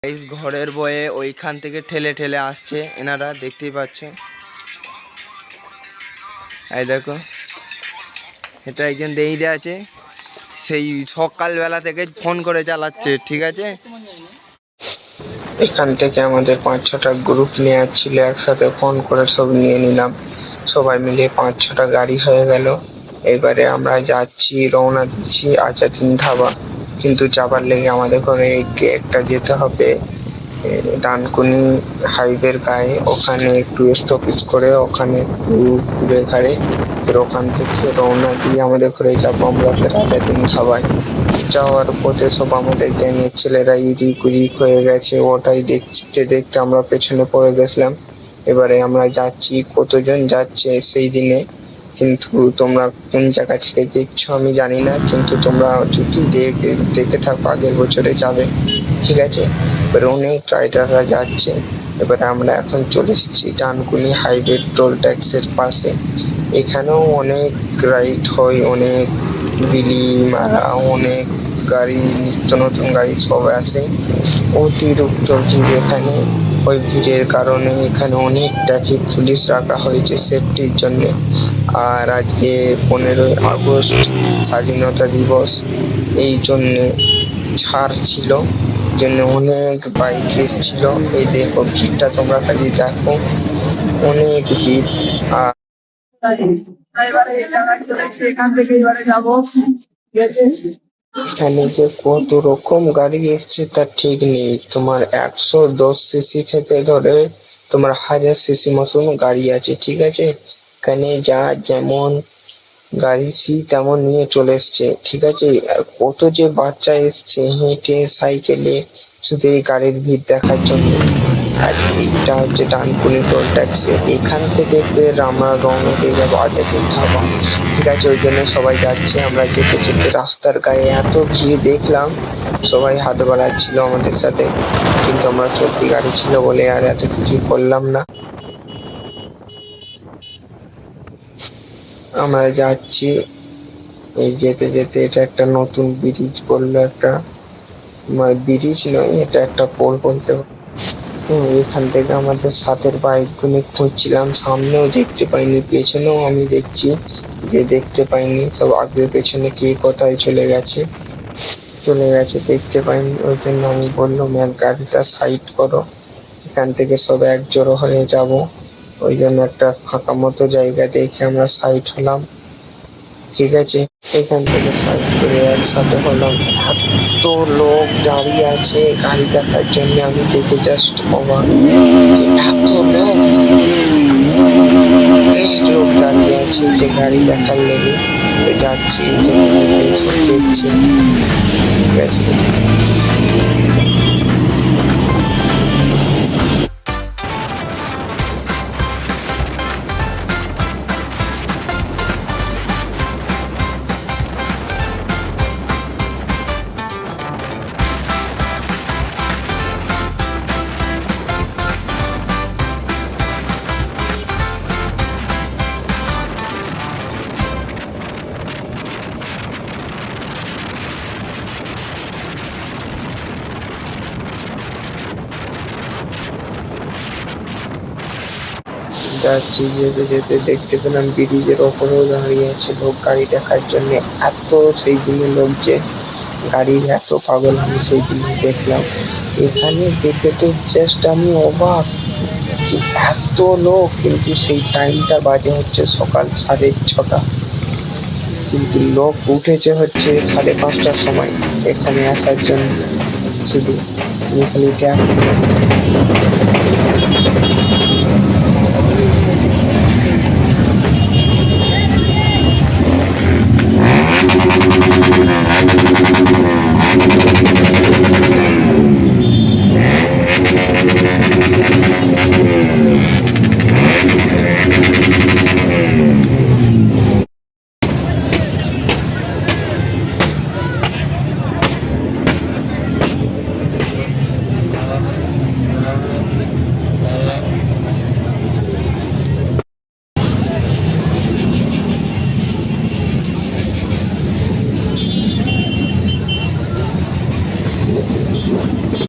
এই ঘরের বয়ে ওইখান থেকে ঠেলে ঠেলে আসছে এনারা, দেখতেই পাচ্ছ। এই দেখো, এটা একজন দেইরে আছে, সেই সকালবেলা থেকে ফোন করে চালাচ্ছে, ঠিক আছে। এখান থেকে আমাদের 5-6টা গ্রুপ নেওয়া ছিল, একসাথে ফোন করে সব নিয়ে নিলাম। সবাই মিলে 5-6টা গাড়ি হয়ে গেল। এবারে আমরা যাচ্ছি, রওনা দিচ্ছি আজাদিন ধাবা। কিন্তু যাবার লেগে আমাদের ঘরে একটা যেতে হবে ডানকুনি হাইওয়ের গায়ে, ওখানে একটু স্টপেজ করে ওখানে একটু ঘুরে ঘাড়ে ফের ওখান থেকে রওনা দিয়ে আমাদের ঘরে যাবো আমরা ফের আজাদিন ধাবায়। যাওয়ার পথে সব আমাদের গ্যাংয়ের ছেলেরা ইরিক উরিক হয়ে গেছে, ওটাই দেখতে দেখতে আমরা পেছনে পড়ে গেছিলাম। এবারে আমরা যাচ্ছি, কতজন যাচ্ছে সেই দিনে কিন্তু তোমরা কোন জায়গা থেকে দেখছো আমি জানি না, কিন্তু তোমরা যদি দেখে থাকো আগের বছরে যাবে, ঠিক আছে। এবারে অনেক রাইডাররা যাচ্ছে। এবারে আমরা এখন চলে এসেছি ডানকুনি হাইওয়ে টোল ট্যাক্সের পাশে। এখানেও অনেক রাইড হয়, অনেক বিলি মারা, অনেক গাড়ি, নিত্য নতুন গাড়ি সব আসে। অতিরিক্ত ভিড় এখানে। ওই ভিড়ের কারণে এখানে অনেক ট্রাফিক পুলিশ রাখা হয়েছে সেফটির জন্যে। আর আজকে 15ই আগস্ট স্বাধীনতা দিবস, এই জন্যে ছাড় ছিল, জন্য অনেক বাইক এসছিল। এই দেখো ভিড়টা তোমরা খালি দেখো, অনেক ভিড়। আর এখানে যে কত রকম গাড়ি এসছে তার ঠিক নেই। তোমার 110 সিসি থেকে ধরে তোমার 1000 সিসি মতন গাড়ি আছে, ঠিক আছে। এখানে যা যেমন গাড়ি তেমন নিয়ে চলে এসছে, ঠিক আছে। আর কত যে বাচ্চা এসছে হেঁটে সাইকেলে, শুধু এই গাড়ির ভিড় দেখার জন্য। আর এইটা হচ্ছে ডানকুনি টোল ট্যাক্সি। এখান থেকে ফের আমরা রওনা দিয়ে যাবো আজাদিন ধাবা, ঠিক আছে। ওই জন্য সবাই যাচ্ছে। আমরা যেতে যেতে রাস্তার গায়ে এত ভিড় দেখলাম, সবাই হাত বাড়াচ্ছিল আমাদের সাথে, কিন্তু আমরা চলতি গাড়ি ছিল বলে আর এত কিছু করলাম না। আমরা যাচ্ছি, এই যেতে যেতে এটা একটা নতুন ব্রিজ বললো, একটা ব্রিজ নয়, এটা একটা পোল বলতে। এখান থেকে আমাদের সাথের বাইকগুলো খুঁজছিলাম, সামনেও দেখতে পাইনি, পেছনেও আমি দেখছি যে দেখতে পাইনি। সব আগে পেছনে কে কোথায় চলে গেছে দেখতে পাইনি। ওই জন্য আমি বললাম এক গাড়িটা সাইড করো, এখান থেকে সব এক জড়ো হয়ে যাব। ওই জন্য একটা ফাঁকা মতো জায়গা দেখে আমরা সাইড হলাম, ঠিক আছে। এখান থেকে সাইড করে একসাথে হলাম। এত লোক দাঁড়িয়ে আছে গাড়ি দেখার জন্য, আমি দেখে জাস্ট অবাক যে এত লোক, অনেক লোক দাঁড়িয়ে আছে যে গাড়ি দেখার লেগে। যাচ্ছি, যেতে যেতে সব দেখছি, ঠিক আছে। যাচ্ছি, যেতে যেতে দেখতে পেলাম ব্রিজের ওপরেও দাঁড়িয়ে আছে লোক গাড়ি দেখার জন্য। এত সেই দিনে লোক যে গাড়ির এত পাগল আমি সেই দিনে দেখলাম। এখানে দেখে তো জাস্ট আমি অবাক যে এত লোক, কিন্তু সেই টাইমটা বাজে হচ্ছে সকাল 6:30, কিন্তু লোক উঠেছে হচ্ছে 5:30টার সময় এখানে আসার জন্য। শুধু তুমি খালি দেখো।